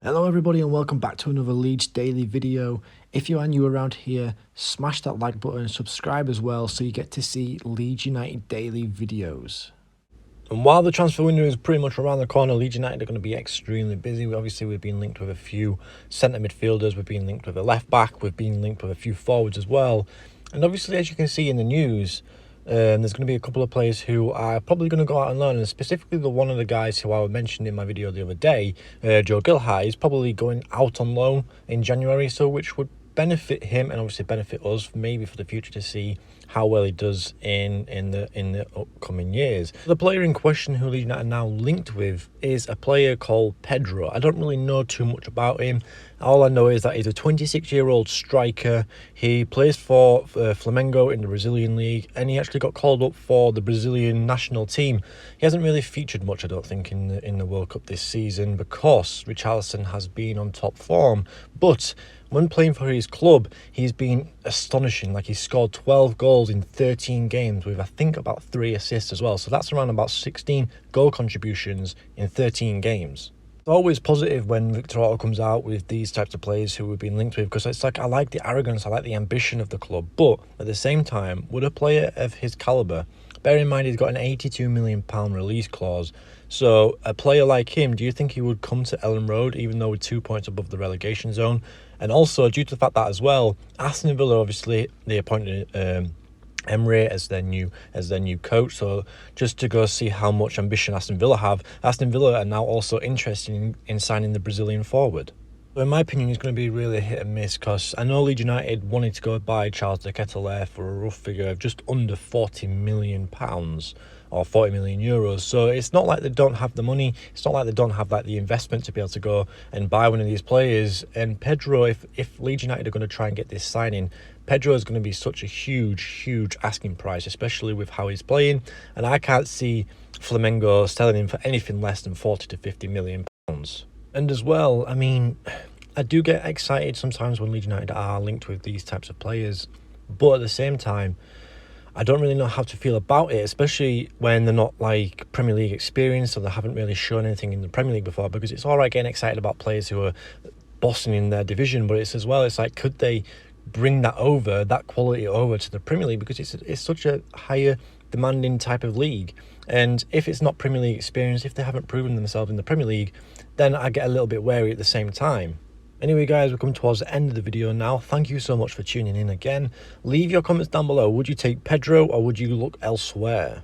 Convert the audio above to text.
Hello everybody and welcome back to another Leeds Daily video. If you are new around here, smash that like button and subscribe as well so you get to see Leeds United daily videos. And while the transfer window is pretty much around the corner, Leeds United are going to be extremely busy. We've been linked with a few centre midfielders, we've been linked with a left back, we've been linked with a few forwards as well. And obviously, as you can see in the news, there's going to be a couple of players who are probably going to go out and learn, and specifically one of the guys who I mentioned in my video the other day, Ger Lynch, is probably going out on loan in January, so which would benefit him and obviously benefit us maybe for the future to see how well he does in the upcoming years. The player in question who Leeds United are now linked with is a player called Pedro. I don't really know too much about him. All I know is that he's a 26-year-old striker. He plays for Flamengo in the Brazilian league, and he actually got called up for the Brazilian national team. He hasn't really featured much, I don't think, in the World Cup this season because Richarlison has been on top form. But when playing for his club, he's been astonishing. Like, he's scored 12 goals in 13 games with, I think, about 3 assists as well. So that's around about 16 goal contributions in 13 games. It's always positive when Victor Otto comes out with these types of players who we've been linked with, because it's like, I like the arrogance, I like the ambition of the club. But at the same time, would a player of his calibre, bear in mind he's got an £82 million release clause, so a player like him, do you think he would come to Ellen Road even though we're 2 points above the relegation zone? And also, due to the fact that as well, Aston Villa, obviously, they appointed Emery as their new coach. So just to go see how much ambition Aston Villa have, Aston Villa are now also interested in signing the Brazilian forward. So in my opinion, it's going to be really a hit and miss, because I know Leeds United wanted to go buy Charles de Ketelaere for a rough figure of just under £40 million or 40 million euros. So it's not like they don't have the money. It's not like they don't have like the investment to be able to go and buy one of these players. And Pedro, if Leeds United are going to try and get this signing, Pedro is going to be such a huge asking price, especially with how he's playing. And I can't see Flamengo selling him for anything less than 40 to 50 million pounds. And as well, I mean, I do get excited sometimes when Leeds United are linked with these types of players, but at the same time, I don't really know how to feel about it, especially when they're not like Premier League experienced or they haven't really shown anything in the Premier League before, because it's all right getting excited about players who are bossing in their division, but it's as well, it's like, could they bring that quality over to the Premier League, because it's such a higher demanding type of league. And if it's not Premier League experience, if they haven't proven themselves in the Premier League, then I get a little bit wary at the same time. Anyway guys, we're coming towards the end of the video now. Thank you so much for tuning in again. Leave your comments down below. Would you take Pedro or would you look elsewhere?